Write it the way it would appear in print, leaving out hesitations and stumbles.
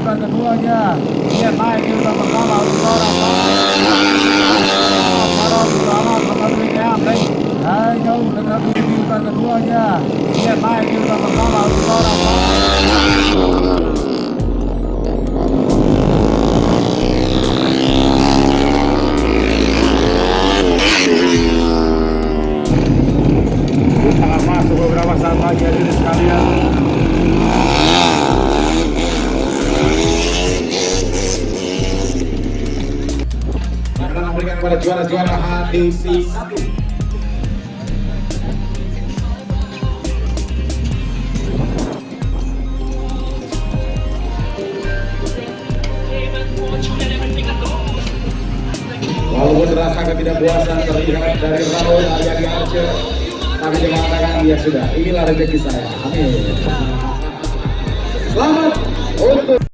urutan keduanya. Dia naik di urutan pertama untuk orang jauh dengan di urutan keduanya. Dia naik di urutan pertama untuk orang akan masuk beberapa saat lagi hadirin sekalian. Akan memberikan kepada juara-juara HDC 1. Walaupun rasakan tidak puasa terlihat dari Raul Ayadi Archer, tapi dia mengatakan ya sudah, inilah rezeki saya. Amin. Selamat untuk